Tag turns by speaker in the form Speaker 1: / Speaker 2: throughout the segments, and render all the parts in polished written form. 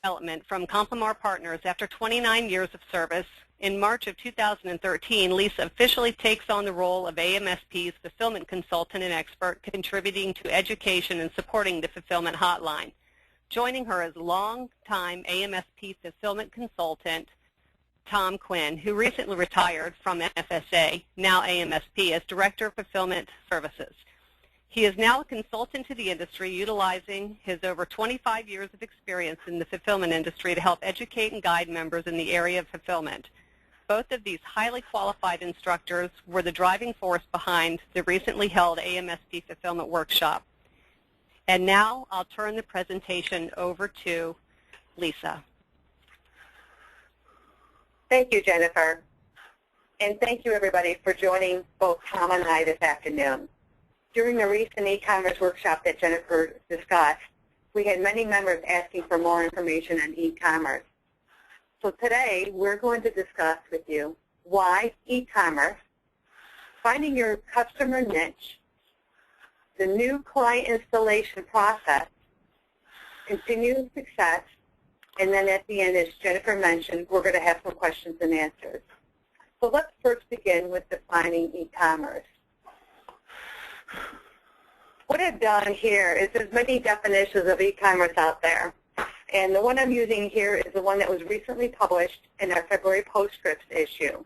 Speaker 1: development from Complimar Partners after 29 years of service. In March of 2013, Lisa officially takes on the role of AMSP's fulfillment consultant and expert, contributing to education and supporting the fulfillment hotline. Joining her is longtime AMSP fulfillment consultant Tom Quinn, who recently retired from FSA, now AMSP, as Director of Fulfillment Services. He is now a consultant to the industry, utilizing his over 25 years of experience in the fulfillment industry to help educate and guide members in the area of fulfillment. Both of these highly qualified instructors were the driving force behind the recently held AMSP Fulfillment Workshop. And now I'll turn the presentation over to Lisa.
Speaker 2: Thank you, Jennifer. And thank you, everybody, for joining both Tom and I this afternoon. During the recent e-commerce workshop that Jennifer discussed, we had many members asking for more information on e-commerce. So today, we're going to discuss with you why e-commerce, finding your customer niche, the new client installation process, continued success, and then at the end, as Jennifer mentioned, we're going to have some questions and answers. So let's first begin with defining e-commerce. What I've done here is there's many definitions of e-commerce out there. And the one I'm using here is the one that was recently published in our February postscripts issue.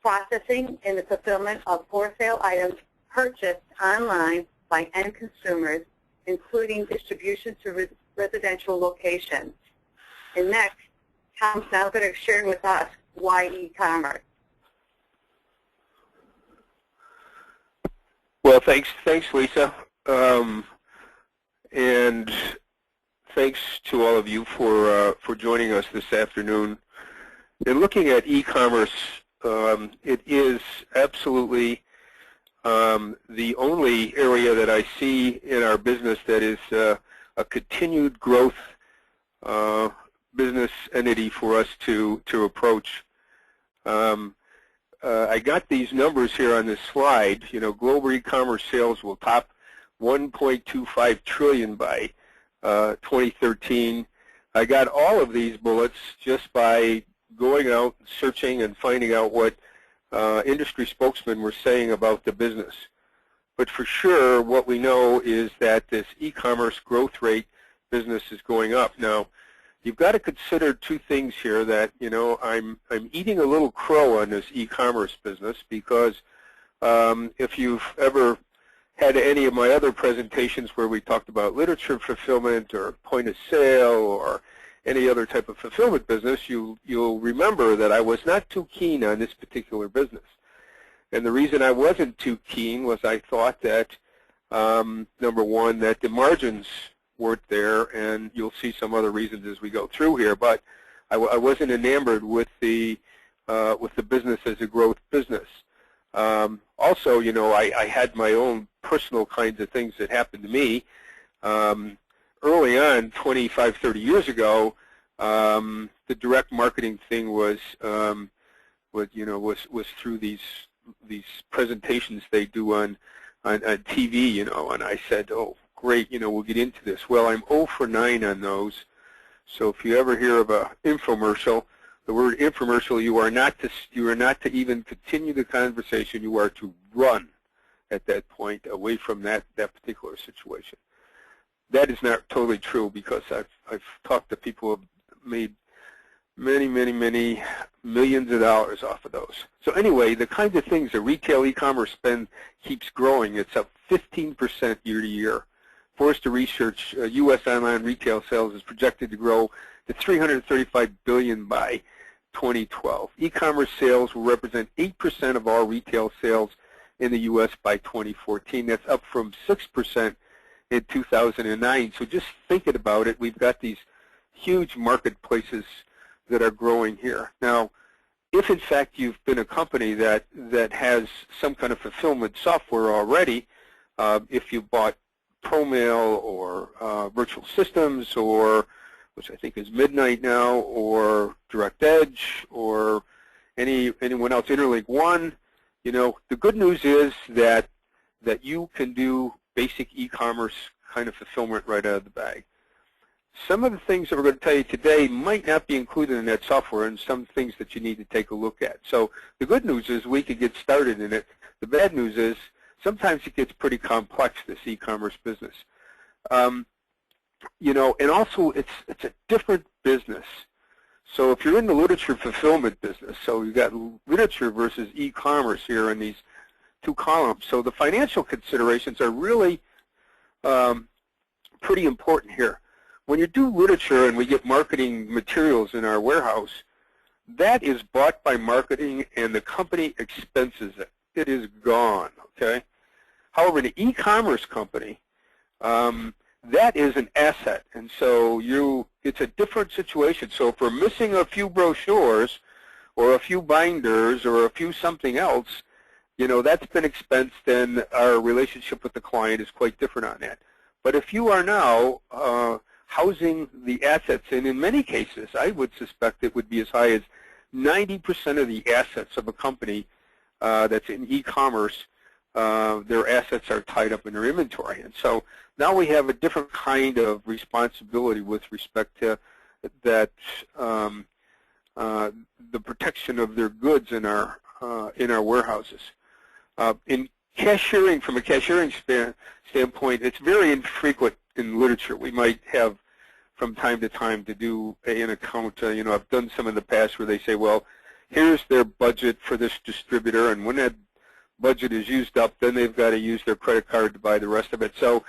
Speaker 2: Processing and the fulfillment of for-sale items purchased online by end consumers, including distribution to residential locations. And next, Tom's now going to share with us why e-commerce.
Speaker 3: Well, thanks, Lisa, and thanks to all of you for joining us this afternoon. In looking at e-commerce, it is absolutely the only area that I see in our business that is a continued growth business entity for us to approach. I got these numbers here on this slide. You know, global e-commerce sales will top 1.25 trillion by 2013. I got all of these bullets just by going out, searching, and finding out what industry spokesmen were saying about the business. But for sure, what we know is that this e-commerce growth rate business is going up. Now, you've got to consider two things here that, you know, I'm eating a little crow on this e-commerce business because if you've ever had any of my other presentations where we talked about literature fulfillment or point of sale or any other type of fulfillment business, you'll remember that I was not too keen on this particular business. And the reason I wasn't too keen was I thought that, number one, that the margins weren't there, and you'll see some other reasons as we go through here. But I wasn't enamored with the business as a growth business. Also, you know, I had my own personal kinds of things that happened to me. Early on, 25, 30 years ago, the direct marketing thing was through these presentations they do on TV, you know, and I said, oh, great, you know, we'll get into this. Well, I'm 0 for 9 on those. So if you ever hear of an infomercial, the word infomercial, you are not to even continue the conversation. You are to run at that point away from that particular situation. That is not totally true because I've talked to people who have made many millions of dollars off of those. So anyway, the kinds of things the retail e-commerce spend keeps growing. It's up 15% year to year. Forrester Research, U.S. online retail sales is projected to grow to $335 billion by 2012. E-commerce sales will represent 8% of all retail sales in the U.S. by 2014. That's up from 6% in 2009. So just thinking about it, we've got these huge marketplaces that are growing here. Now, if in fact you've been a company that has some kind of fulfillment software already, if you bought ProMail or Virtual Systems, or which I think is Midnight now, or Direct Edge, or anyone else, Interlink One, you know, the good news is that you can do basic e-commerce kind of fulfillment right out of the bag. some of the things that we're going to tell you today might not be included in that software, and some things that you need to take a look at. So the good news is we could get started in it. The bad news is sometimes it gets pretty complex, this e-commerce business. You know, and also it's a different business. So if you're in the literature fulfillment business, so you've got literature versus e-commerce here in these two columns. So the financial considerations are really pretty important here. When you do literature and we get marketing materials in our warehouse, that is bought by marketing and the company expenses it. It is gone, okay? However, the e-commerce company, that is an asset, and so it's a different situation. So if we're missing a few brochures or a few binders or a few something else, you know, that's been expensed, and our relationship with the client is quite different on that. But if you are now housing the assets in many cases, I would suspect it would be as high as 90% of the assets of a company that's in e-commerce, their assets are tied up in their inventory. And so now we have a different kind of responsibility with respect to that, the protection of their goods in our warehouses. In cashiering, from a cashiering standpoint, it's very infrequent in literature. We might have from time to time to do an account. You know, I've done some in the past where they say, well, here's their budget for this distributor, and when that budget is used up, then they've got to use their credit card to buy the rest of it. So,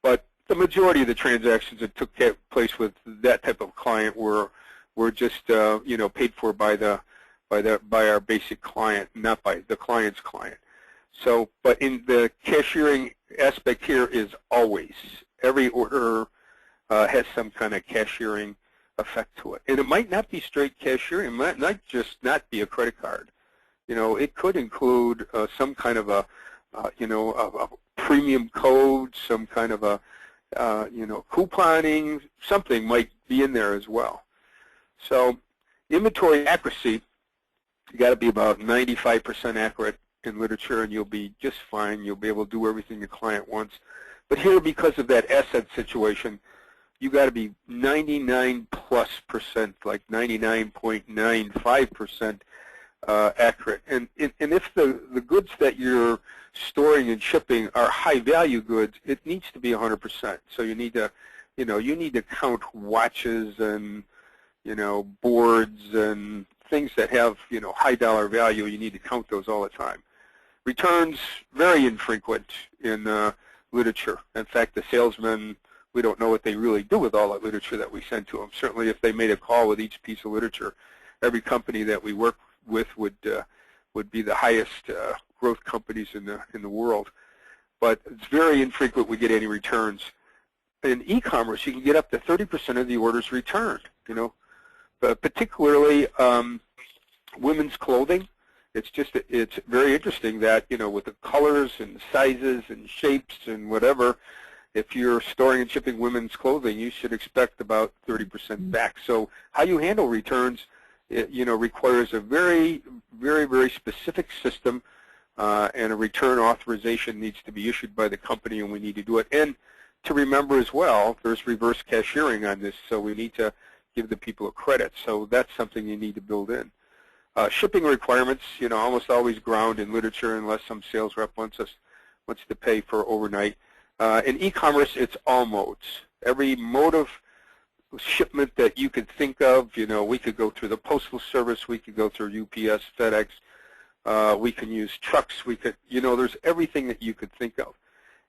Speaker 3: but the majority of the transactions that took place with that type of client were just you know, paid for by our basic client, not by the client's client. So, but in the cashiering aspect here is always every order has some kind of cashiering effect to it, and it might not be straight cashiering. It might just not be a credit card. You know, it could include some kind of a, you know, a premium code, some kind of a, you know, couponing, something might be in there as well. So inventory accuracy, you got to be about 95% accurate in literature, and you'll be just fine. You'll be able to do everything the client wants. But here, because of that asset situation, you got to be 99+%, like 99.95% accurate. And if the goods that you're storing and shipping are high value goods, it needs to be 100%. So you need to, you know, you need to count watches and, you know, boards and things that have, you know, high dollar value. You need to count those all the time. Returns, very infrequent in literature. In fact, the salesmen, we don't know what they really do with all that literature that we send to them. Certainly if they made a call with each piece of literature, every company that we work with would be the highest growth companies in the world. But it's very infrequent we get any returns. In e-commerce, you can get up to 30% of the orders returned, you know. But particularly women's clothing. It's very interesting that, you know, with the colors and sizes and shapes and whatever, if you're storing and shipping women's clothing, you should expect about 30% back. So how you handle returns, you know, requires a very, very, very specific system, and a return authorization needs to be issued by the company, and we need to do it. And to remember as well, there's reverse cashiering on this, so we need to give the people a credit. So that's something you need to build in. Shipping requirements, you know, almost always ground in literature unless some sales rep wants to pay for overnight. In e-commerce, it's all modes. Every mode of shipment that you could think of, you know, we could go through the Postal Service, we could go through UPS, FedEx, we can use trucks, we could, you know, there's everything that you could think of.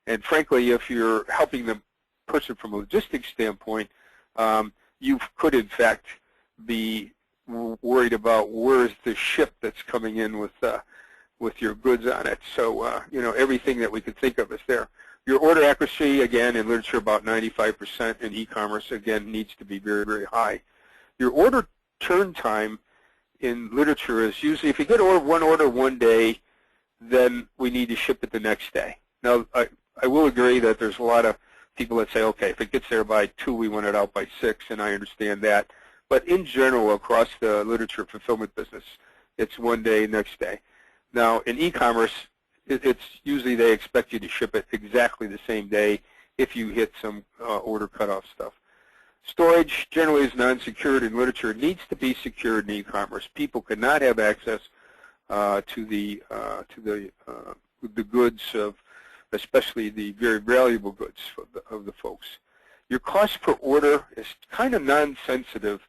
Speaker 3: And frankly, if you're helping the person from a logistics standpoint, you could in fact be worried about where's the ship that's coming in with your goods on it. So, you know, everything that we could think of is there. Your order accuracy, again, in literature about 95%. In e-commerce, again, needs to be very, very high. Your order turn time in literature is usually, if you get one order one day, then we need to ship it the next day. Now, I will agree that there's a lot of people that say, okay, if it gets there by 2, we want it out by 6, and I understand that. But in general, across the literature fulfillment business, it's one day, next day. Now, in e-commerce, it's usually they expect you to ship it exactly the same day if you hit some order cutoff stuff. Storage generally is non-secured in literature. It needs to be secured in e-commerce. People cannot have access to the goods of, especially the very valuable goods of the folks. Your cost per order is kind of non-sensitive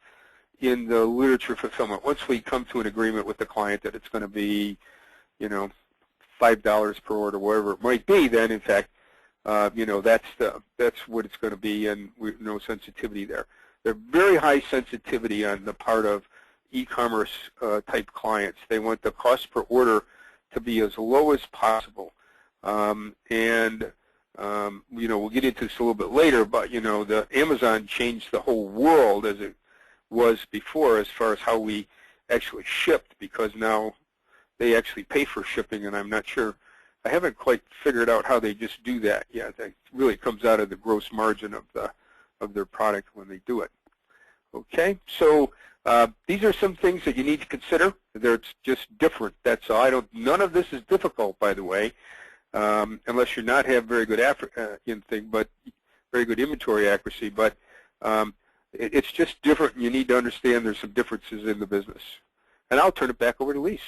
Speaker 3: in the literature fulfillment. Once we come to an agreement with the client that it's going to be, you know, $5 per order, whatever it might be, then in fact, you know, that's what it's going to be, and no sensitivity there. There's very high sensitivity on the part of e-commerce type clients. They want the cost per order to be as low as possible. You know, we'll get into this a little bit later, but you know, the Amazon changed the whole world as it was before as far as how we actually shipped, because now they actually pay for shipping, and I'm not sure, I haven't quite figured out how they just do that yet. That really comes out of the gross margin of their product when they do it. Okay, so these are some things that you need to consider. They're just different. That's all. None of this is difficult, by the way, unless you not have very good very good inventory accuracy. But it's just different, and you need to understand there's some differences in the business. And I'll turn it back over to Lise.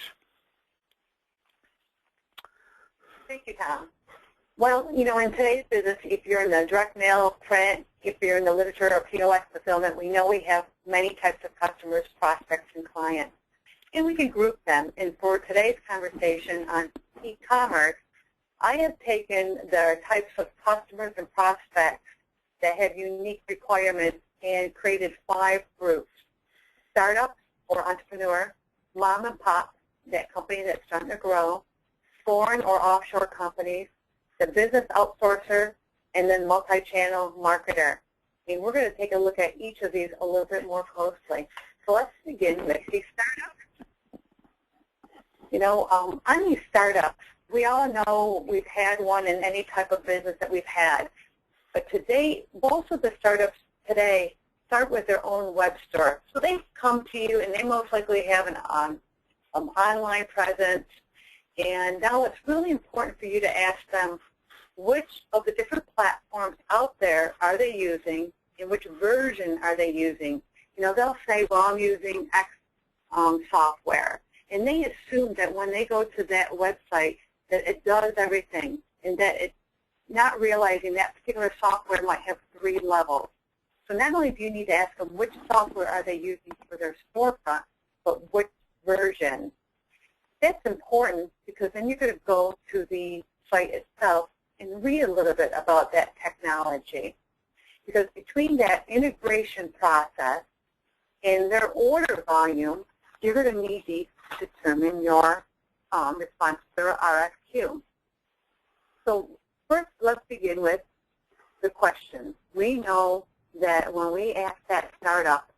Speaker 2: Thank you, Tom. Well, you know, in today's business, if you're in the direct mail, print, if you're in the literature or POS fulfillment, we know we have many types of customers, prospects, and clients. And we can group them. And for today's conversation on e-commerce, I have taken the types of customers and prospects that have unique requirements and created 5 groups. Startups or entrepreneur, mom and pop, that company that's starting to grow, foreign or offshore companies, the business outsourcer, and then multi-channel marketer. And we're going to take a look at each of these a little bit more closely. So let's begin with the startups. You know, on these startups, we all know we've had one in any type of business that we've had. But today, most of the startups today start with their own web store. So they come to you, and they most likely have an online presence. And now it's really important for you to ask them which of the different platforms out there are they using and which version are they using. You know, they'll say, well, I'm using X software. And they assume that when they go to that website that it does everything, and that it's not realizing that particular software might have 3 levels. So not only do you need to ask them which software are they using for their storefront, but which version. That's important because then you're going to go to the site itself and read a little bit about that technology. Because between that integration process and their order volume, you're going to need to determine your response to their RFQ. So first, let's begin with the questions. We know that when we ask that startup,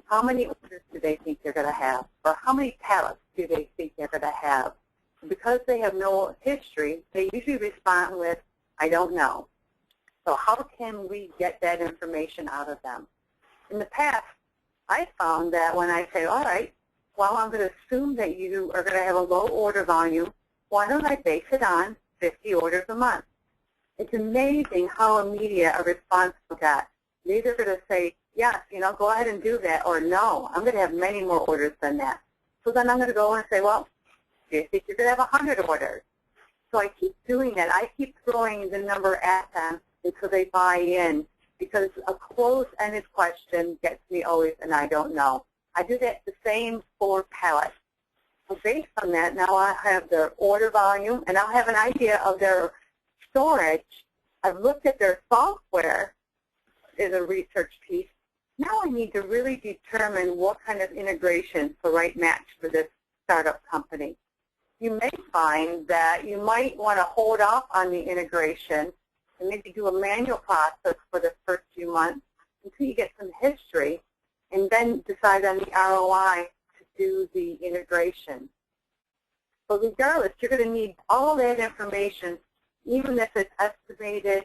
Speaker 2: how many orders do they think they're going to have? Or how many pallets do they think they're going to have? Because they have no history, they usually respond with, I don't know. So how can we get that information out of them? In the past, I found that when I say, all right, well, I'm going to assume that you are going to have a low order volume, why don't I base it on 50 orders a month? It's amazing how immediate a response we got. They're either going to say, yes, you know, go ahead and do that, or no, I'm going to have many more orders than that. So then I'm going to go and say, well, do you think you're going to have 100 orders? So I keep doing that. I keep throwing the number at them until they buy in, because a closed-ended question gets me always an I don't know. I do that the same for pallets. So based on that, now I have their order volume, and I'll have an idea of their storage. I've looked at their software as a research piece. Now I need to really determine what kind of integration is the right match for this startup company. You may find that you might want to hold off on the integration and maybe do a manual process for the first few months until you get some history, and then decide on the ROI to do the integration. But regardless, you're going to need all that information, even if it's estimated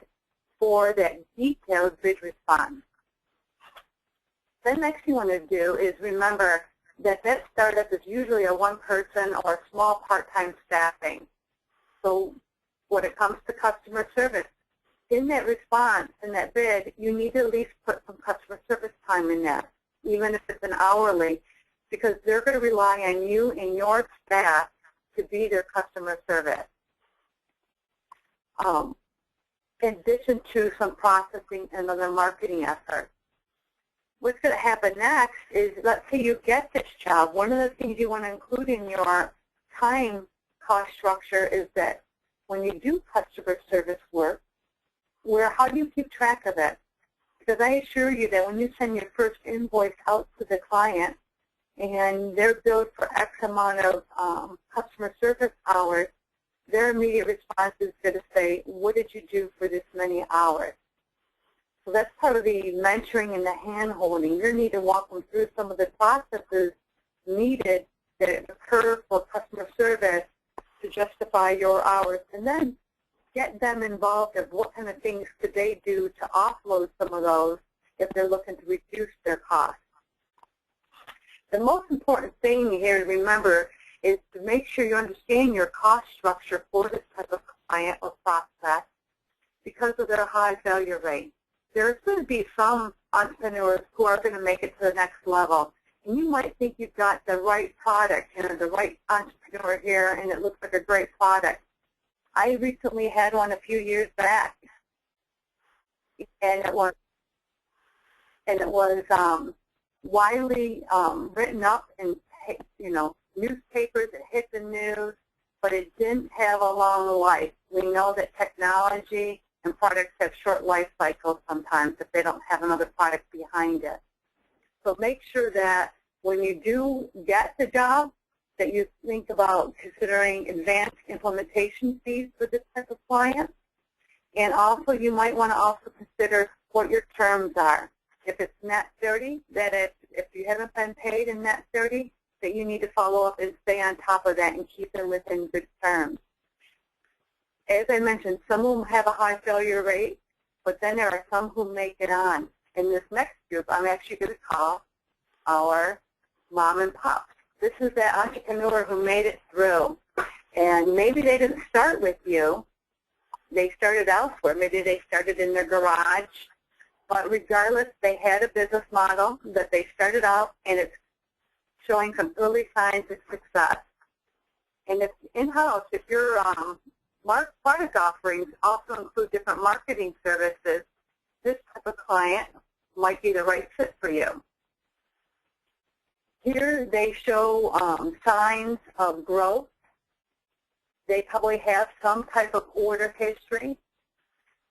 Speaker 2: for that detailed bid response. The next thing you want to do is remember that that startup is usually a one-person or a small part-time staffing. So when it comes to customer service, in that response, in that bid, you need to at least put some customer service time in there, even if it's an hourly, because they're going to rely on you and your staff to be their customer service. In addition to some processing and other marketing efforts. What's going to happen next is, let's say you get this job. One of the things you want to include in your time cost structure is that when you do customer service work, how do you keep track of it? Because I assure you that when you send your first invoice out to the client and they're billed for X amount of customer service hours, their immediate response is going to say, what did you do for this many hours? So that's part of the mentoring and the hand-holding. You need to walk them through some of the processes needed that occur for customer service to justify your hours, and then get them involved in what kind of things could they do to offload some of those if they're looking to reduce their costs. The most important thing here to remember is to make sure you understand your cost structure for this type of client or prospect because of their high failure rate. There's going to be some entrepreneurs who are going to make it to the next level. And you might think you've got the right product, the right entrepreneur here, and it looks like a great product. I recently had one a few years back, and it was widely written up in newspapers. It hit the news, but it didn't have a long life. We know that technology and products have short life cycles sometimes if they don't have another product behind it. So make sure that when you do get the job, that you think about considering advanced implementation fees for this type of client. And also you might want to also consider what your terms are. If it's net 30, that if you haven't been paid in net 30, that you need to follow up and stay on top of that and keep them within good terms. As I mentioned, some of them have a high failure rate, but then there are some who make it on. In this next group, I'm actually going to call our mom and pops. This is that entrepreneur who made it through. And maybe they didn't start with you. They started elsewhere. Maybe they started in their garage. But regardless, they had a business model that they started out, and it's showing some early signs of success. And if in-house, if your product offerings also include different marketing services, this type of client might be the right fit for you. Here they show signs of growth. They probably have some type of order history.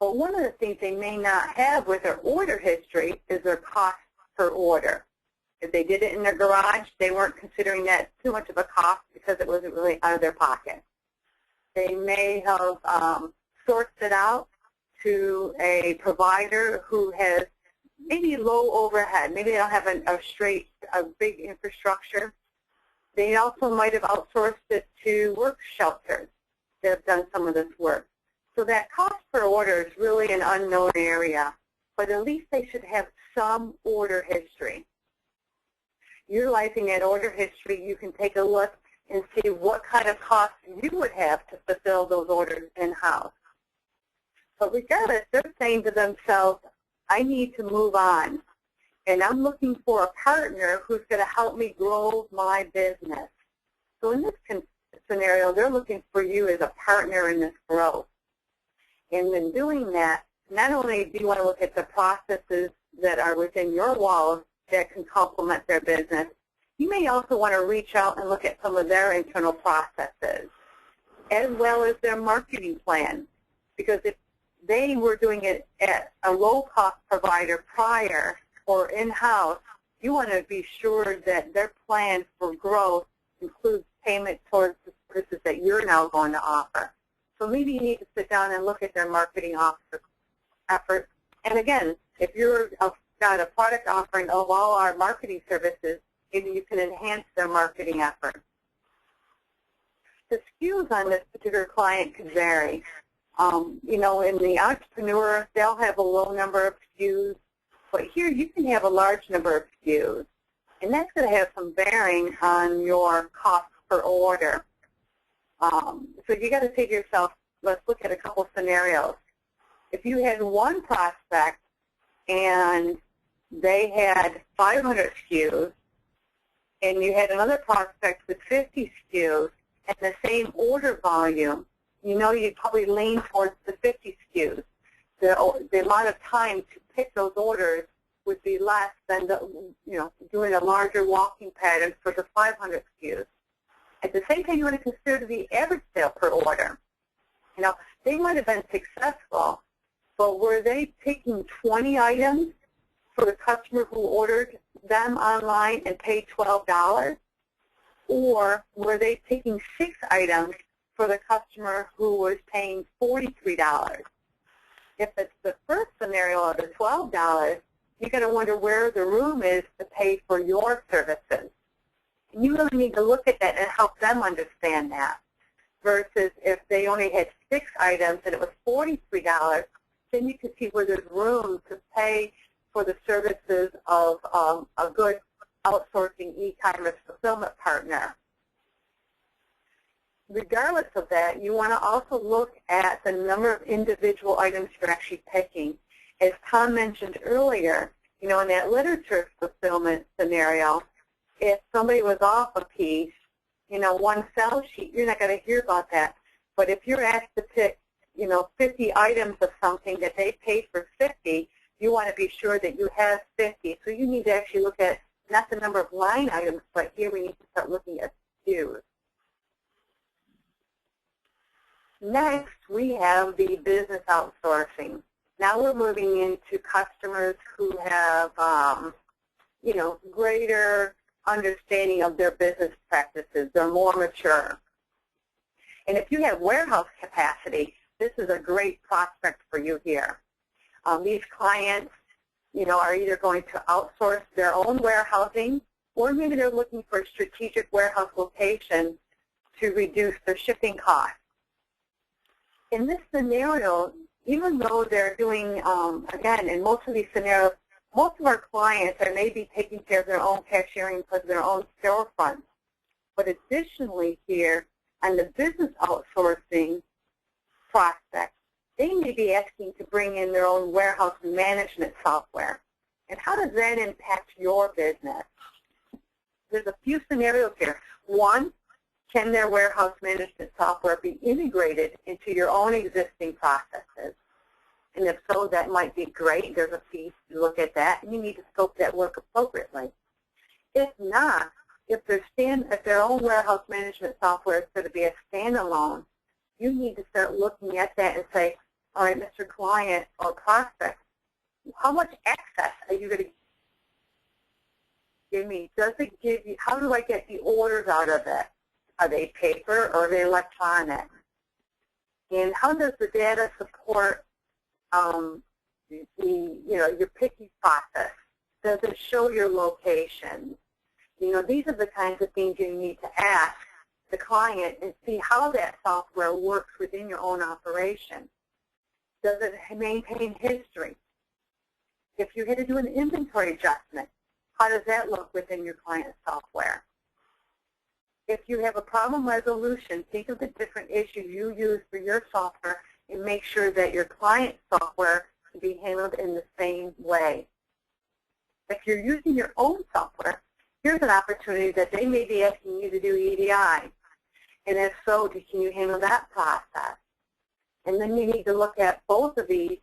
Speaker 2: But one of the things they may not have with their order history is their cost per order. If they did it in their garage, they weren't considering that too much of a cost because it wasn't really out of their pocket. They may have sourced it out to a provider who has maybe low overhead. Maybe they don't have a big infrastructure. They also might have outsourced it to work shelters that have done some of this work. So that cost per order is really an unknown area, but at least they should have some order history. Utilizing that order history, you can take a look and see what kind of costs you would have to fulfill those orders in-house. But regardless, they're saying to themselves, I need to move on, and I'm looking for a partner who's going to help me grow my business. So in this scenario, they're looking for you as a partner in this growth. And in doing that, not only do you want to look at the processes that are within your walls that can complement their business, you may also want to reach out and look at some of their internal processes, as well as their marketing plan. Because if they were doing it at a low-cost provider prior or in-house, you want to be sure that their plan for growth includes payment towards the services that you're now going to offer. So maybe you need to sit down and look at their marketing efforts. And again, if you've got a product offering of all our marketing services, maybe you can enhance their marketing efforts. The SKUs on this particular client could vary. In the entrepreneur, they'll have a low number of SKUs, but here you can have a large number of SKUs, and that's going to have some bearing on your cost per order. So you got to say to yourself, let's look at a couple scenarios. If you had one prospect and they had 500 SKUs, and you had another prospect with 50 SKUs and the same order volume, you know you'd probably lean towards the 50 SKUs. The amount of time to pick those orders would be less than doing a larger walking pattern for the 500 SKUs. At the same time, you want to consider the average sale per order. They might have been successful, but were they picking 20 items for the customer who ordered them online and paid $12? Or were they picking 6 items for the customer who was paying $43? If it's the first scenario of the $12, you're going to wonder where the room is to pay for your services. And you really need to look at that and help them understand that. Versus if they only had 6 items and it was $43, then you can see where there's room to pay for the services of a good outsourcing e-commerce fulfillment partner. Regardless of that, you want to also look at the number of individual items you're actually picking. As Tom mentioned earlier, in that literature fulfillment scenario, if somebody was off a piece, one sell sheet, you're not going to hear about that. But if you're asked to pick, 50 items of something that they paid for 50, you want to be sure that you have 50. So you need to actually look at not the number of line items, but here we need to start looking at SKUs. Next, we have the business outsourcing. Now we're moving into customers who have, greater understanding of their business practices. They're more mature. And if you have warehouse capacity, this is a great prospect for you here. These clients, are either going to outsource their own warehousing, or maybe they're looking for a strategic warehouse location to reduce their shipping costs. In this scenario, even though they're doing, again, in most of these scenarios, most of our clients are maybe taking care of their own cashiering because of their own storefronts. But additionally here, on the business outsourcing prospect, they may be asking to bring in their own warehouse management software. And how does that impact your business? There's a few scenarios here. One, can their warehouse management software be integrated into your own existing processes? And if so, that might be great. There's a fee to look at that, and you need to scope that work appropriately. If not, if their own warehouse management software is going to be a standalone, you need to start looking at that and say, all right, Mr. Client or prospect, how much access are you going to give me? Does it give you, how do I get the orders out of it? Are they paper or are they electronic? And how does the data support your picking process? Does it show your location? These are the kinds of things you need to ask the client and see how that software works within your own operation. Does it maintain history? If you had to do an inventory adjustment, how does that look within your client's software? If you have a problem resolution, think of the different issues you use for your software and make sure that your client's software can be handled in the same way. If you're using your own software, here's an opportunity that they may be asking you to do EDI. And if so, can you handle that process? And then you need to look at both of these,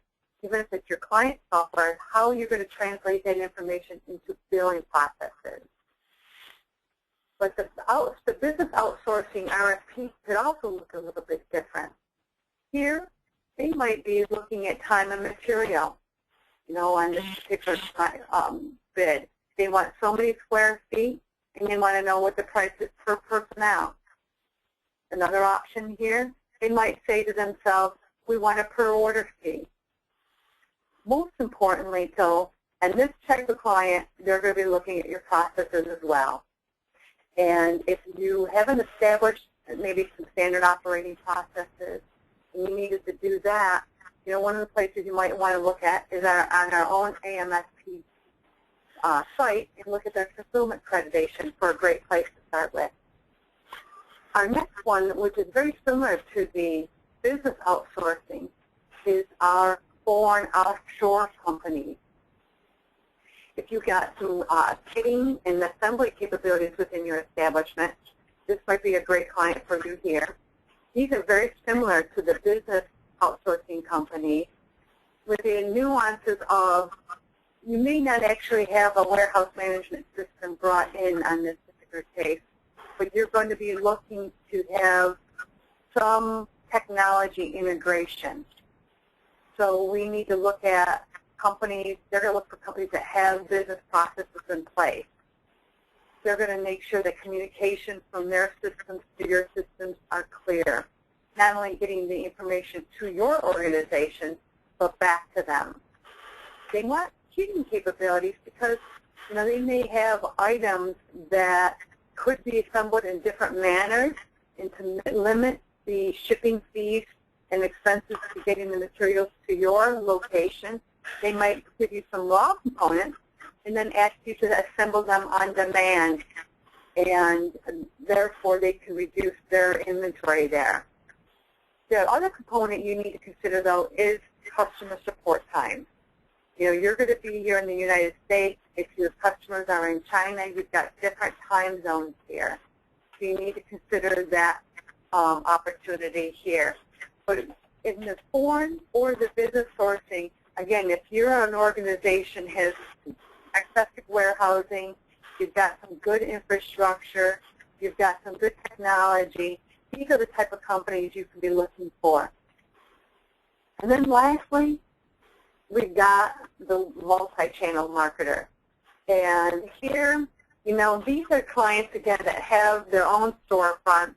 Speaker 2: even if it's your client software, how you're going to translate that information into billing processes. But the business outsourcing RFP could also look a little bit different. Here, they might be looking at time and material, on this particular bid. They want so many square feet, and they want to know what the price is per personnel. Another option here, they might say to themselves, we want a per order fee. Most importantly, though, and this type of client, they're going to be looking at your processes as well. And if you haven't established maybe some standard operating processes, and you needed to do that, one of the places you might want to look at is on our own AMSP site and look at their fulfillment accreditation for a great place to start with. Our next one, which is very similar to the business outsourcing, is our foreign offshore companies. If you've got some kitting and assembly capabilities within your establishment, this might be a great client for you here. These are very similar to the business outsourcing companies with the nuances of you may not actually have a warehouse management system brought in on this particular case, but you're going to be looking to have some technology integration. So we need to look at companies, they're going to look for companies that have business processes in place. They're going to make sure that communication from their systems to your systems are clear, not only getting the information to your organization, but back to them. They want kitting capabilities because they may have items that could be assembled in different manners, and to limit the shipping fees and expenses to getting the materials to your location, they might give you some raw components and then ask you to assemble them on demand, and therefore they can reduce their inventory there. The other component you need to consider, though, is customer support time. You're going to be here in the United States. If your customers are in China, you've got different time zones here. So you need to consider that opportunity here. But in the foreign or the business sourcing, again, if you're an organization that has accessible warehousing, you've got some good infrastructure, you've got some good technology, these are the type of companies you can be looking for. And then lastly, we've got the multi-channel marketer. And here, these are clients, again, that have their own storefronts,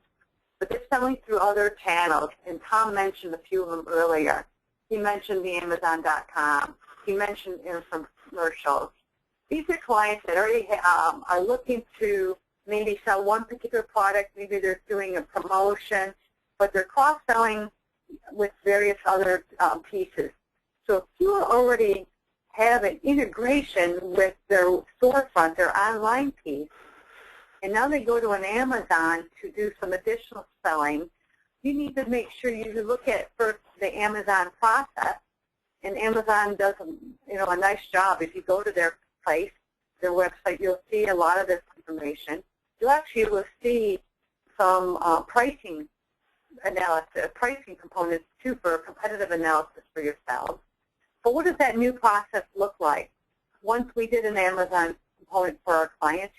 Speaker 2: but they're selling through other channels. And Tom mentioned a few of them earlier. He mentioned the Amazon.com. He mentioned infomercials. These are clients that already are looking to maybe sell one particular product. Maybe they're doing a promotion, but they're cross-selling with various other pieces. So if you already have an integration with their storefront, their online piece, and now they go to an Amazon to do some additional selling, you need to make sure you look at first the Amazon process, and Amazon does a nice job. If you go to their place, their website, you'll see a lot of this information. You'll actually will see some pricing analysis, pricing components too, for a competitive analysis for yourselves. But what does that new process look like? Once we did an Amazon component for our clients,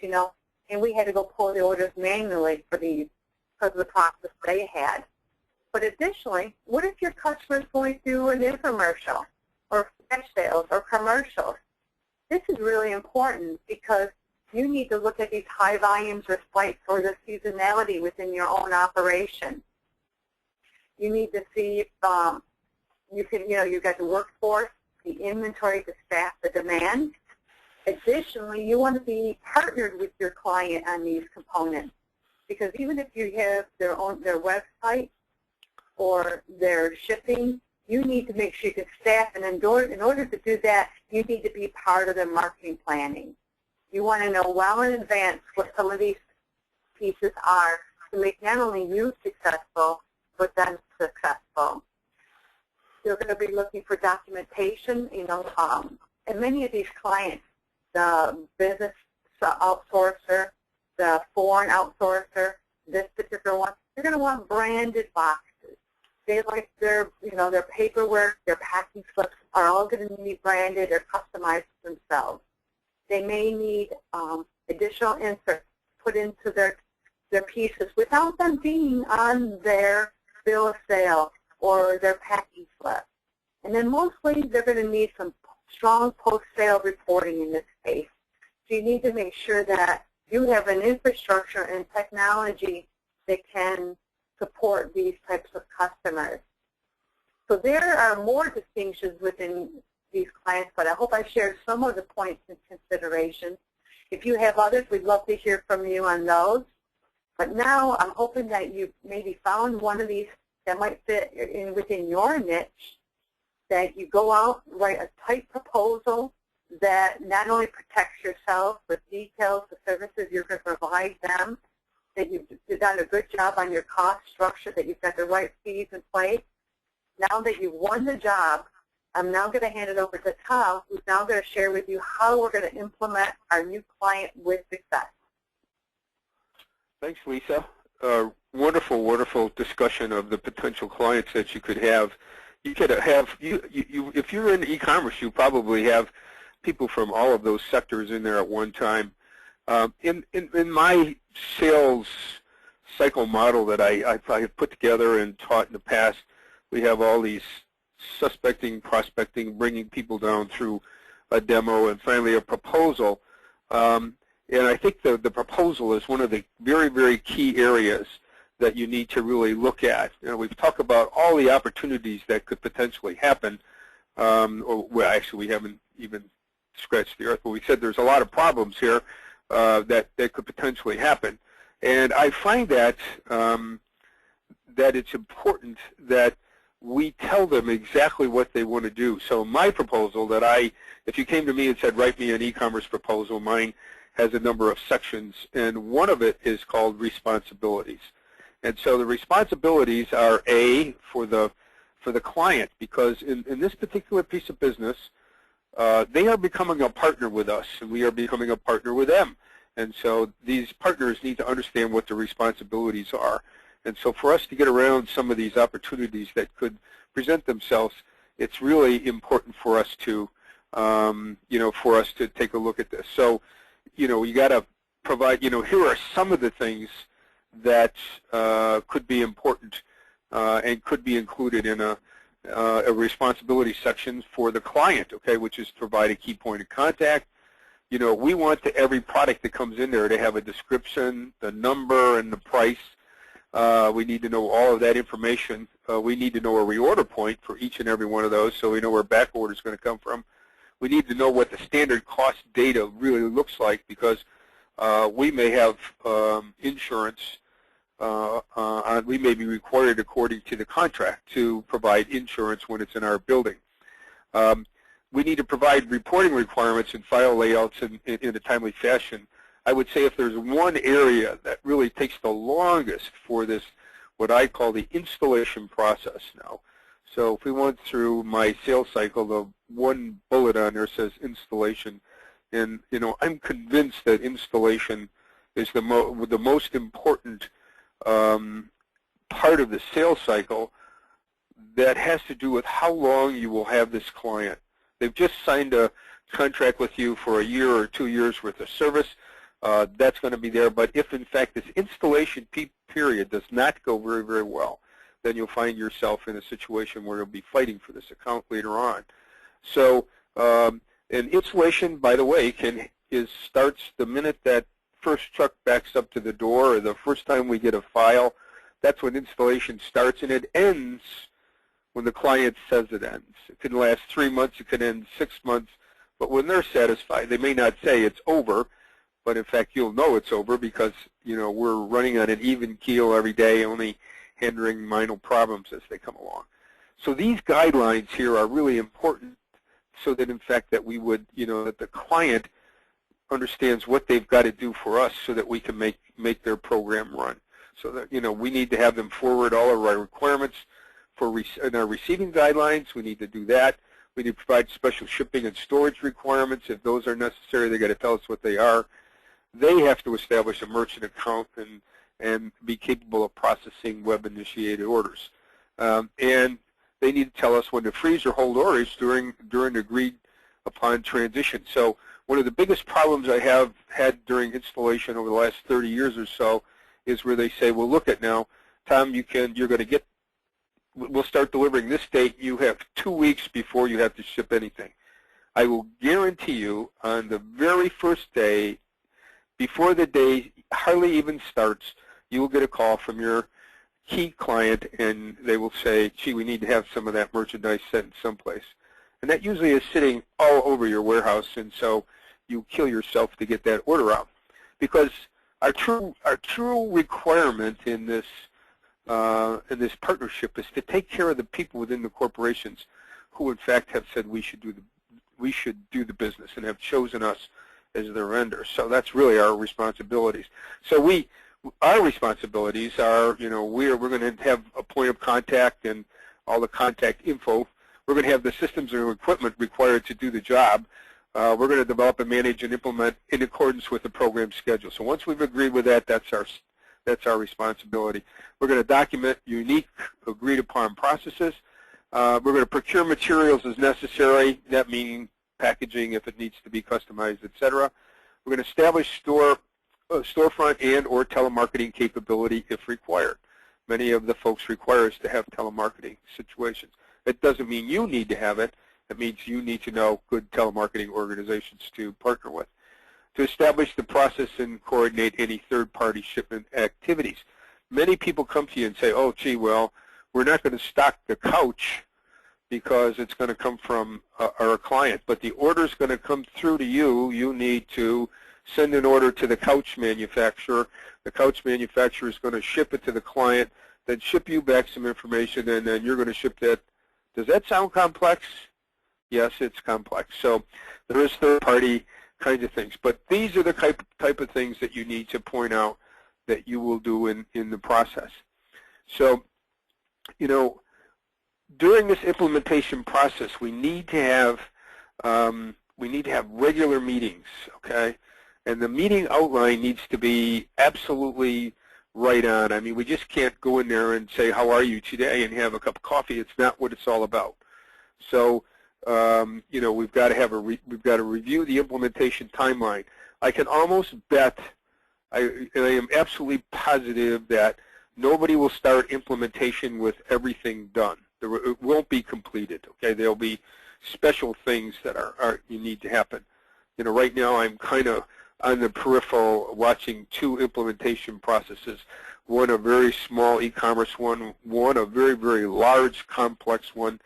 Speaker 2: and we had to go pull the orders manually for these because of the process they had. But additionally, what if your customer is going through an infomercial or flash sales or commercials? This is really important because you need to look at these high volumes or spikes or the seasonality within your own operation. You need to see if you've got the workforce, the inventory to staff the demand. Additionally, you want to be partnered with your client on these components, because even if you have their website or their shipping, you need to make sure you can staff, and in order to do that, you need to be part of the marketing planning. You want to know well in advance what some of these pieces are to make not only you successful, but them successful. You're going to be looking for documentation, and many of these clients, the business outsourcer, the foreign outsourcer, this particular one, they're going to want branded boxes. They like their paperwork, their packing slips are all going to be branded or customized themselves. They may need additional inserts put into their pieces without them being on their bill of sale or their packing slip. And then mostly they're going to need some strong post-sale reporting in this case. So you need to make sure that you have an infrastructure and technology that can support these types of customers. So there are more distinctions within these clients, but I hope I shared some of the points and considerations. If you have others, we'd love to hear from you on those. But now I'm hoping that you've maybe found one of these that might fit within your niche, that you go out, write a tight proposal that not only protects yourself, but details the services you're going to provide them, that you've done a good job on your cost structure, that you've got the right fees in place. Now that you've won the job, I'm now going to hand it over to Tom, who's now going to share with you how we're going to implement our new client with success.
Speaker 3: Thanks, Lisa. Wonderful, wonderful discussion of the potential clients that you could have. You could have, if you're in e-commerce, you probably have people from all of those sectors in there at one time. In my sales cycle model that I have put together and taught in the past, we have all these suspecting, prospecting, bringing people down through a demo, and finally a proposal. And I think the proposal is one of the very, very key areas that you need to really look at. You know, we've talked about all the opportunities that could potentially happen. Well, actually, we haven't even scratched the earth, but we said there's a lot of problems here that could potentially happen. And I find that that it's important that we tell them exactly what they want to do. So my proposal that if you came to me and said, write me an e-commerce proposal, mine has a number of sections, and one of it is called responsibilities. And so the responsibilities are for the client, because in this particular piece of business, they are becoming a partner with us, and we are becoming a partner with them. And so these partners need to understand what the responsibilities are. And so for us to get around some of these opportunities that could present themselves, it's really important for us to, for us to take a look at this. So, you got to provide, here are some of the things that could be important and could be included in a responsibility section for the client, okay, which is provide a key point of contact. We want every product that comes in there to have a description, the number, and the price. We need to know all of that information. We need to know a reorder point for each and every one of those, so we know where back order is going to come from. We need to know what the standard cost data really looks like, because we may have insurance. We may be required, according to the contract, to provide insurance when it's in our building. We need to provide reporting requirements and file layouts in a timely fashion. I would say if there's one area that really takes the longest for this, what I call the installation process now. So if we went through my sales cycle, the one bullet on there says installation. And, I'm convinced that installation is the most important part of the sales cycle that has to do with how long you will have this client. They've just signed a contract with you for a year or 2 years worth of service. That's going to be there. But if, in fact, this installation period does not go very, very well, then you'll find yourself in a situation where you'll be fighting for this account later on. So an installation, by the way, starts the minute that first truck backs up to the door, or the first time we get a file. That's when installation starts, and it ends when the client says it ends. It can last 3 months, it can end 6 months, but when they're satisfied, they may not say it's over, but in fact you'll know it's over because we're running on an even keel every day, only handling minor problems as they come along. So these guidelines here are really important, so that in fact that we would, that the client understands what they've got to do for us so that we can make their program run. So that, we need to have them forward all of our requirements in our receiving guidelines. We need to do that. We need to provide special shipping and storage requirements. If those are necessary, they've got to tell us what they are. They have to establish a merchant account and be capable of processing web-initiated orders. And they need to tell us when to freeze or hold orders during agreed-upon transition. So one of the biggest problems I have had during installation over the last 30 years or so is where they say, well, look at now, Tom, we'll start delivering this date. You have 2 weeks before you have to ship anything. I will guarantee you on the very first day, before the day hardly even starts, you will get a call from your key client, and they will say, gee, we need to have some of that merchandise sent someplace. And that usually is sitting all over your warehouse, and so you kill yourself to get that order out. Because our true requirement in this partnership is to take care of the people within the corporations who, in fact, have said we should do the business and have chosen us as their vendor. So that's really our responsibilities. So our responsibilities are, we're going to have a point of contact and all the contact info. We're going to have the systems and equipment required to do the job. We're going to develop and manage and implement in accordance with the program schedule. So once we've agreed with that, that's our responsibility. We're going to document unique, agreed-upon processes. We're going to procure materials as necessary, that meaning packaging if it needs to be customized, etc. We're going to establish storefront and or telemarketing capability if required. Many of the folks require us to have telemarketing situations. It doesn't mean you need to have it. It means you need to know good telemarketing organizations to partner with. To establish the process and coordinate any third-party shipment activities. Many people come to you and say, oh, gee, well, we're not going to stock the couch because it's going to come from our client, but the order is going to come through to you. You need to send an order to the couch manufacturer. The couch manufacturer is going to ship it to the client, then ship you back some information, and then you're going to ship that. Does that sound complex? Yes, it's complex. So there is third-party kinds of things, but these are the type of things that you need to point out that you will do in the process. So, you know, during this implementation process, we need to have regular meetings, okay? And the meeting outline needs to be absolutely right on. I mean, we just can't go in there and say, how are you today, and have a cup of coffee. It's not what it's all about. So, you know, we've got to review the implementation timeline. I can almost bet, I am absolutely positive that nobody will start implementation with everything done. It won't be completed. Okay, there'll be special things that you need to happen. You know, right now I'm kind of on the peripheral watching two implementation processes. One a very small e-commerce one a very, very large, complex one.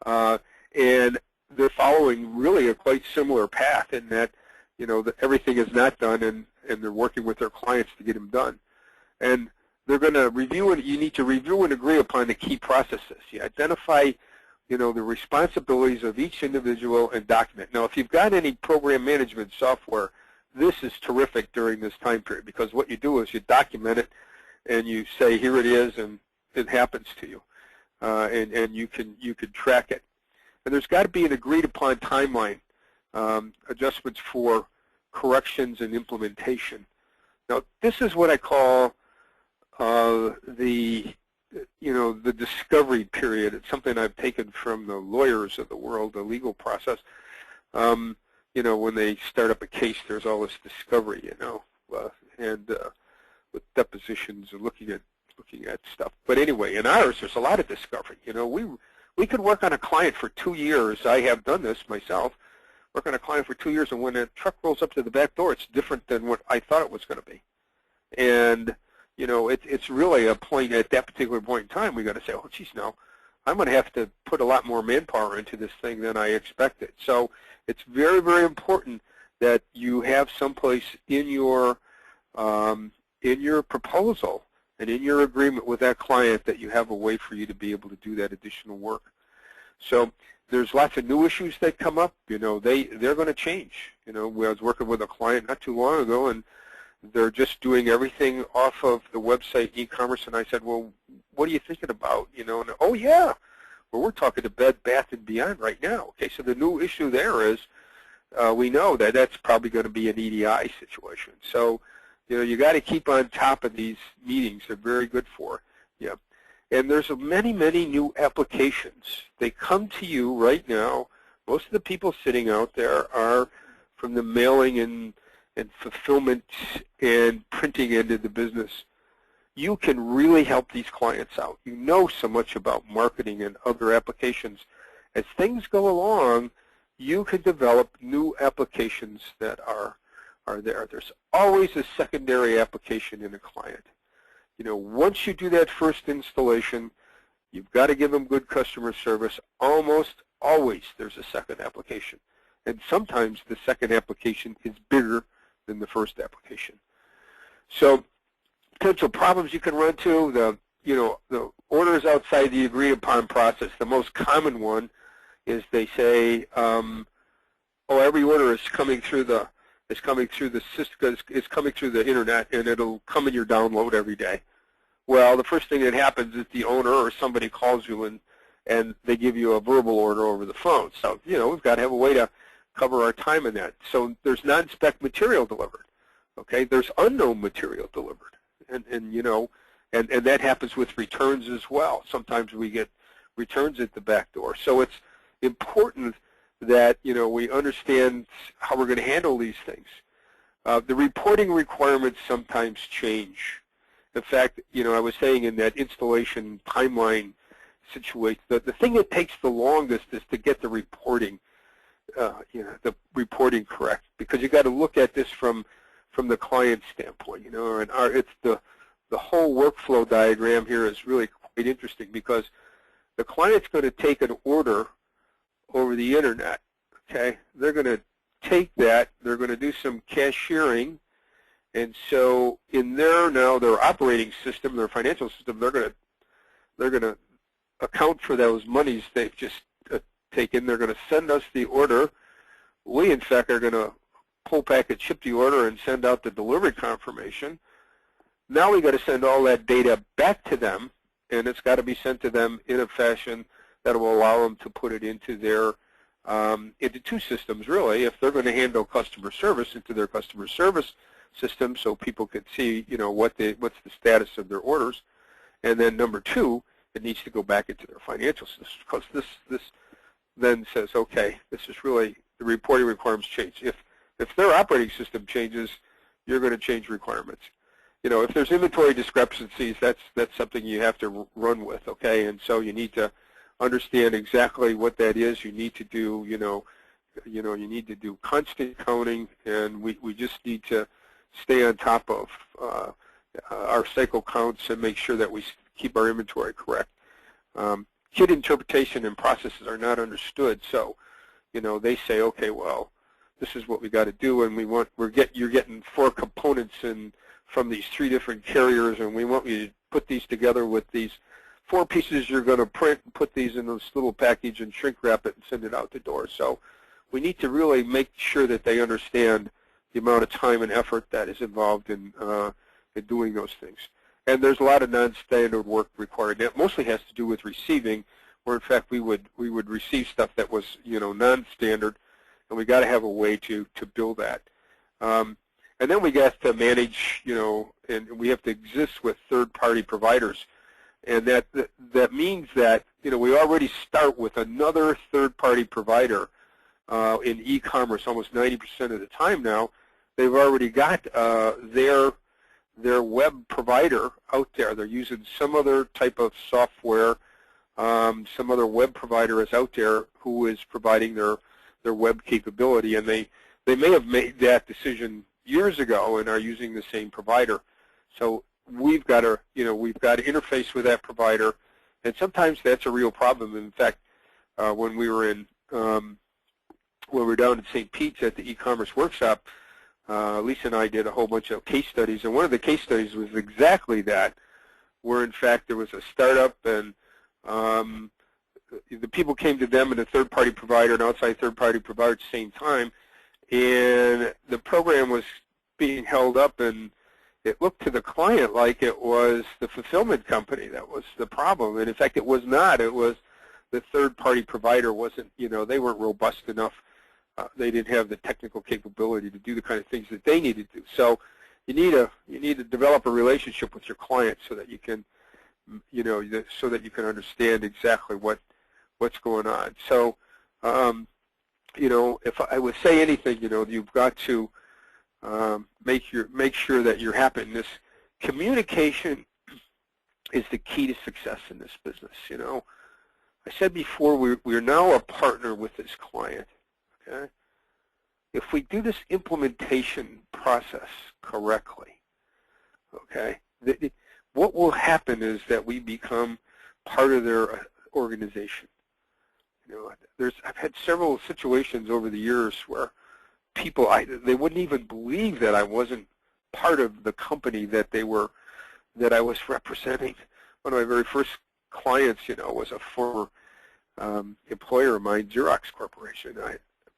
Speaker 3: And they're following really a quite similar path in that, you know, that everything is not done, and they're working with their clients to get them done. And they're going to review, and you need to review and agree upon the key processes. You identify, you know, the responsibilities of each individual and document. Now, if you've got any program management software, this is terrific during this time period, because what you do is you document it and you say, here it is, and it happens to you, and you can track it. And there's got to be an agreed-upon timeline, adjustments for corrections and implementation. Now, this is what I call the discovery period. It's something I've taken from the lawyers of the world, the legal process. You know, when they start up a case, there's all this discovery, you know, and with depositions and looking at stuff. But anyway, in ours, there's a lot of discovery. You know, we could work on a client for 2 years. I have done this myself. Work on a client for 2 years, and when a truck rolls up to the back door, it's different than what I thought it was going to be. And you know, it's really a point at that particular point in time. We got to say, oh, geez, no, I'm going to have to put a lot more manpower into this thing than I expected. So it's very, very important that you have someplace in your proposal and in your agreement with that client that you have a way for you to be able to do that additional work. So there's lots of new issues that come up. You know, they're going to change. You know, I was working with a client not too long ago, and they're just doing everything off of the website e-commerce, and I said, well, what are you thinking about? You know, and oh yeah, well, we're talking to Bed Bath & Beyond right now. Okay, so the new issue there is we know that that's probably going to be an EDI situation. So, you know, you got to keep on top of these meetings. They're very good for you. And there's many, many new applications. They come to you right now. Most of the people sitting out there are from the mailing and fulfillment and printing end of the business. You can really help these clients out. You know so much about marketing and other applications. As things go along, you can develop new applications that are there. There's always a secondary application in a client. You know, once you do that first installation, you've got to give them good customer service. Almost always there's a second application. And sometimes the second application is bigger than the first application. So potential problems you can run to, the orders outside the agreed upon process. The most common one is they say, oh, every order is coming through the system, is coming through the internet, and it'll come in your download every day. Well, the first thing that happens is the owner or somebody calls you and and they give you a verbal order over the phone. So, we've got to have a way to cover our time in that. So there's non-spec material delivered. Okay, there's unknown material delivered, and that happens with returns as well. Sometimes we get returns at the back door. So it's important that we understand how we're going to handle these things. The reporting requirements sometimes change. In fact, I was saying in that installation timeline situation, the thing that takes the longest is to get the reporting, the reporting correct, because you got to look at this from the client standpoint, and it's the whole workflow diagram here is really quite interesting, because the client's going to take an order over the internet. Okay, they're going to take that, they're going to do some cashiering, and so in their operating system, their financial system, they're going to account for those monies they've just taken. They're going to send us the order. We in fact are going to pull package, ship the order, and send out the delivery confirmation. Now we got to send all that data back to them, and it's got to be sent to them in a fashion that will allow them to put it into their into two systems, really. If they're going to handle customer service, into their customer service system, so people could see, what's the status of their orders, and then number two, it needs to go back into their financial system, because this then says, okay, this is really the reporting requirements change. If their operating system changes, you're going to change requirements. If there's inventory discrepancies, that's something you have to run with, okay? And so you need to understand exactly what that is. You need to do, you need to do constant counting, and we just need to stay on top of our cycle counts and make sure that we keep our inventory correct. Kit interpretation and processes are not understood, so they say, okay, well, this is what we got to do, and you're getting 4 components from these 3 different carriers, and we want you to put these together with these 4 pieces you're going to print and put these in this little package and shrink wrap it and send it out the door. So we need to really make sure that they understand the amount of time and effort that is involved in doing those things. And there's a lot of non-standard work required. That mostly has to do with receiving, where in fact we would receive stuff that was non-standard, and we got to have a way to build that. And then we got to manage, and we have to exist with third-party providers, and that means that we already start with another third-party provider in e-commerce almost 90% of the time now. They've already got their web provider out there. They're using some other type of software. Some other web provider is out there who is providing their web capability, and they may have made that decision years ago and are using the same provider. So we've got to interface with that provider, and sometimes that's a real problem. In fact, when we were down in St. Pete's at the e-commerce workshop, Lisa and I did a whole bunch of case studies, and one of the case studies was exactly that, where in fact there was a startup, and the people came to them and a third-party provider, an outside third-party provider at the same time, and the program was being held up, and it looked to the client like it was the fulfillment company that was the problem, and in fact it was not. It was the third-party provider wasn't, they weren't robust enough. They didn't have the technical capability to do the kind of things that they needed to do. So you need to develop a relationship with your client so that you can, so that you can understand exactly what's going on. So, if I would say anything, you've got to make sure that you're happy. And this communication is the key to success in this business. I said before, we're now a partner with this client. Okay? If we do this implementation process correctly, okay, what will happen is that we become part of their organization. I've had several situations over the years where people, they wouldn't even believe that I wasn't part of the company that I was representing. One of my very first clients, was a former employer of mine, Xerox Corporation.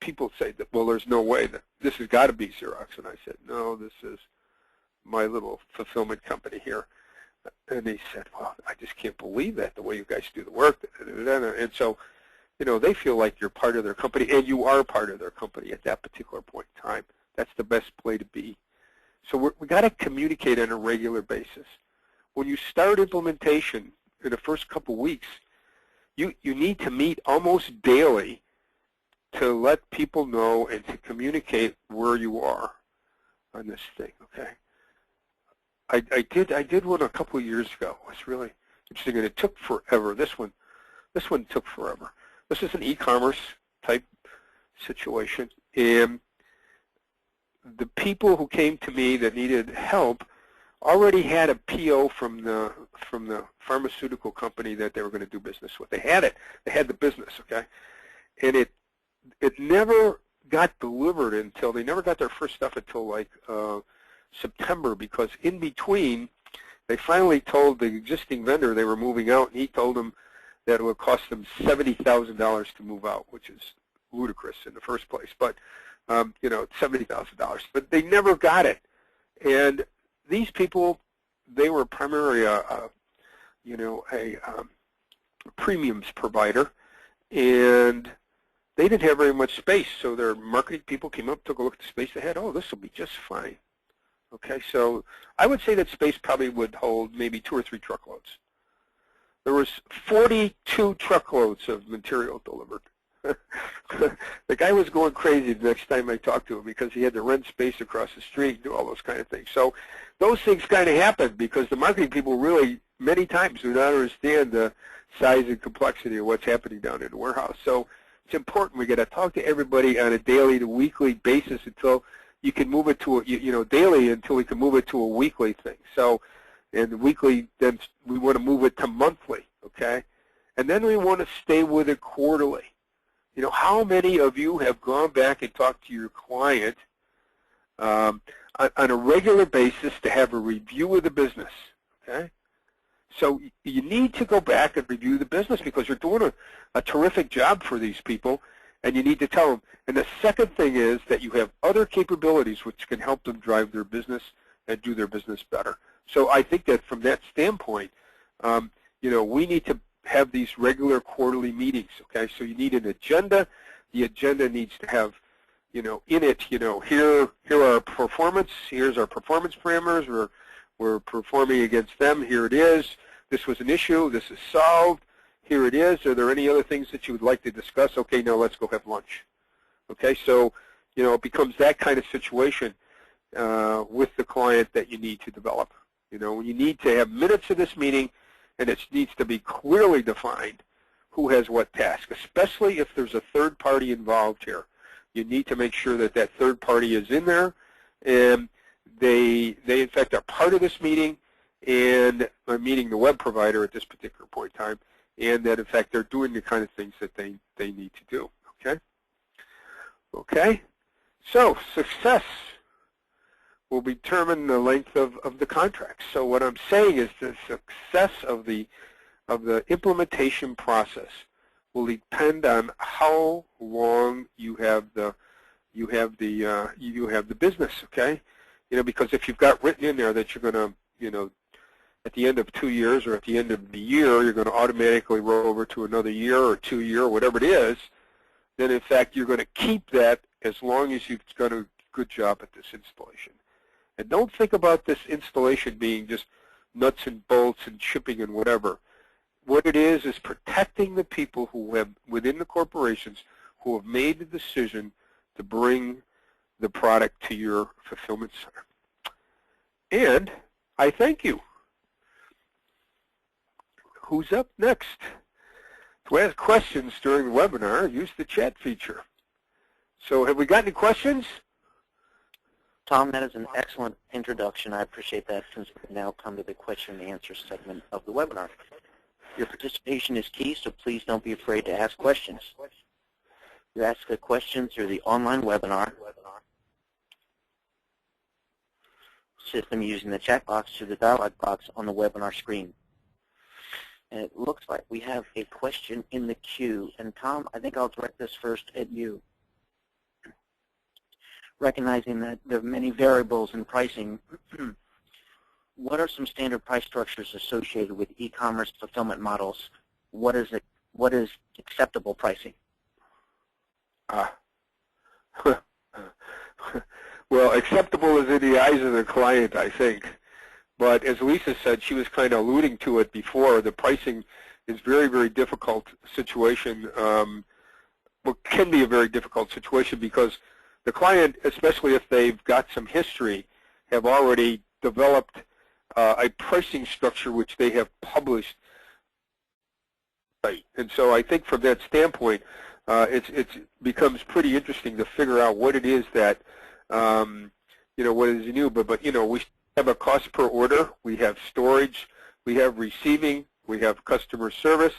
Speaker 3: People say that, well, there's no way that this has got to be Xerox, and I said, no, this is my little fulfillment company here. And they said, well, I just can't believe that, the way you guys do the work. And so, they feel like you're part of their company, and you are part of their company at that particular point in time. That's the best play to be. So we got to communicate on a regular basis. When you start implementation in the first couple weeks, you need to meet almost daily to let people know and to communicate where you are on this thing. Okay. I did one a couple of years ago. It was really interesting, and it took forever. This one took forever. This is an e-commerce type situation, and the people who came to me that needed help already had a PO from the pharmaceutical company that they were going to do business with. They had it. They had the business, okay? And it never got delivered until, they never got their first stuff until like September, because in between they finally told the existing vendor they were moving out, and he told them that it would cost them $70,000 to move out, which is ludicrous in the first place. But $70,000. But they never got it. And these people, they were primarily a premiums provider, and they didn't have very much space. So their marketing people came up, took a look at the space they had. Oh, this will be just fine. Okay, so I would say that space probably would hold maybe 2 or 3 truckloads. There was 42 truckloads of material delivered. The guy was going crazy the next time I talked to him, because he had to rent space across the street, do all those kind of things. So those things kind of happen because the marketing people really, many times, do not understand the size and complexity of what's happening down in the warehouse. So it's important. We got to talk to everybody on a daily to weekly basis until you can move it to a, daily, until we can move it to a weekly thing. So, and the weekly, then we want to move it to monthly, okay? And then we want to stay with it quarterly. How many of you have gone back and talked to your client on a regular basis to have a review of the business, okay? So you need to go back and review the business, because you're doing a terrific job for these people, and you need to tell them. And the second thing is that you have other capabilities which can help them drive their business and do their business better. So I think that from that standpoint, we need to have these regular quarterly meetings, okay? So you need an agenda. The agenda needs to have, in it, here are our performance. Here's our performance parameters. We're performing against them. Here it is. This was an issue. This is solved. Here it is. Are there any other things that you would like to discuss? Okay, now let's go have lunch. Okay, so, it becomes that kind of situation with the client that you need to develop. You need to have minutes of this meeting, and it needs to be clearly defined who has what task, especially if there's a third party involved here. You need to make sure that that third party is in there, and they in fact are part of this meeting, and are meeting the web provider at this particular point in time, and that in fact they're doing the kind of things that they need to do. Okay, so success will determine the length of the contract. So what I'm saying is the success of the implementation process will depend on how long you have the business. Okay, because if you've got written in there that you're going to, at the end of 2 years or at the end of the year, you're going to automatically roll over to another year or 2 year or whatever it is, then in fact you're going to keep that as long as you've done a good job at this installation. And don't think about this installation being just nuts and bolts and shipping and whatever. What it is protecting the people who have, within the corporations, who have made the decision to bring the product to your fulfillment center. And I thank you. Who's up next? To ask questions during the webinar, use the chat feature. So have we got any questions?
Speaker 4: Tom, that is an excellent introduction. I appreciate that, since we've now come to the question and answer segment of the webinar. Your participation is key, so please don't be afraid to ask questions. You ask a question through the online webinar system using the chat box through the dialog box on the webinar screen. And it looks like we have a question in the queue. And Tom, I think I'll direct this first at you. Recognizing that there are many variables in pricing, what are some standard price structures associated with e-commerce fulfillment models? What is acceptable pricing?
Speaker 3: Well, acceptable is in the eyes of the client, I think. But as Lisa said, she was kind of alluding to it before, the pricing is very, very difficult situation. Well, can be a very difficult situation because the client, especially if they've got some history, have already developed a pricing structure which they have published. And so I think from that standpoint, it becomes pretty interesting to figure out what it is that, what is new. But we have a cost per order, we have storage, we have receiving, we have customer service.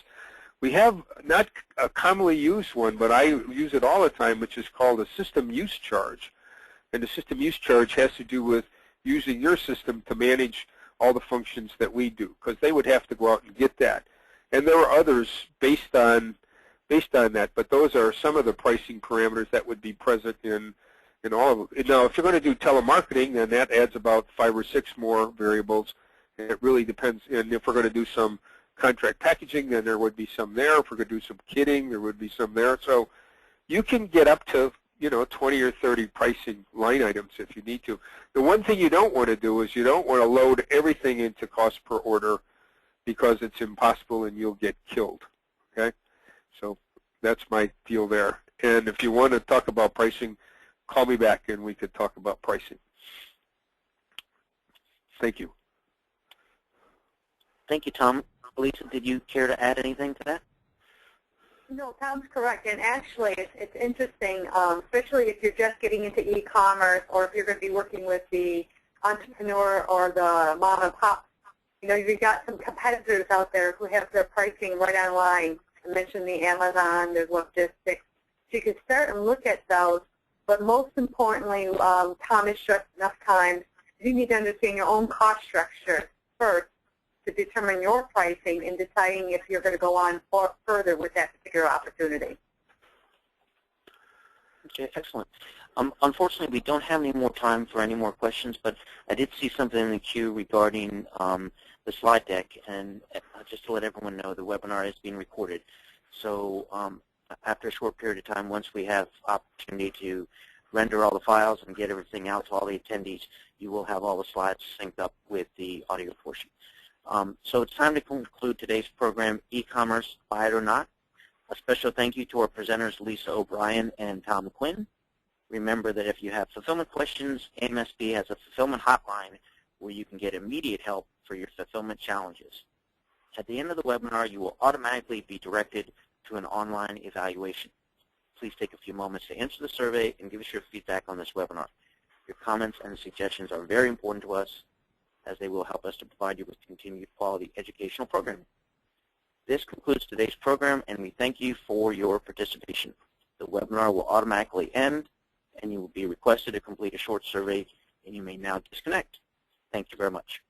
Speaker 3: We have not a commonly used one, but I use it all the time, which is called a system use charge. And the system use charge has to do with using your system to manage all the functions that we do, because they would have to go out and get that. And there are others based on that, but those are some of the pricing parameters that would be present in all of it. Now, if you're going to do telemarketing, then that adds about 5 or 6 more variables. And it really depends. And if we're going to do some contract packaging, then there would be some there. If we're going to do some kitting, there would be some there. So you can get up to 20 or 30 pricing line items if you need to. The one thing you don't want to do is you don't want to load everything into cost per order, because it's impossible and you'll get killed. Okay, so that's my deal there. And if you want to talk about pricing, call me back and we could talk about pricing. Thank you.
Speaker 4: Thank you, Tom. Lisa, did you care to add anything to that?
Speaker 2: No, Tom's correct. And actually, it's interesting, especially if you're just getting into e-commerce, or if you're going to be working with the entrepreneur or the mom and pop. You've got some competitors out there who have their pricing right online. I mentioned the Amazon, there's logistics. So you can start and look at those. But most importantly, Tom has stressed enough times, you need to understand your own cost structure first to determine your pricing and deciding if you're going to go on further with that particular opportunity.
Speaker 4: Okay, excellent. Unfortunately, we don't have any more time for any more questions, but I did see something in the queue regarding the slide deck, and just to let everyone know, the webinar is being recorded. So after a short period of time, once we have opportunity to render all the files and get everything out to all the attendees, you will have all the slides synced up with the audio portion. So it's time to conclude today's program, E-Commerce, Buy It or Not. A special thank you to our presenters, Lisa O'Brien and Tom Quinn. Remember that if you have fulfillment questions, AMSP has a fulfillment hotline where you can get immediate help for your fulfillment challenges. At the end of the webinar, you will automatically be directed to an online evaluation. Please take a few moments to answer the survey and give us your feedback on this webinar. Your comments and suggestions are very important to us, as they will help us to provide you with continued quality educational programming. This concludes today's program, and we thank you for your participation. The webinar will automatically end, and you will be requested to complete a short survey, and you may now disconnect. Thank you very much.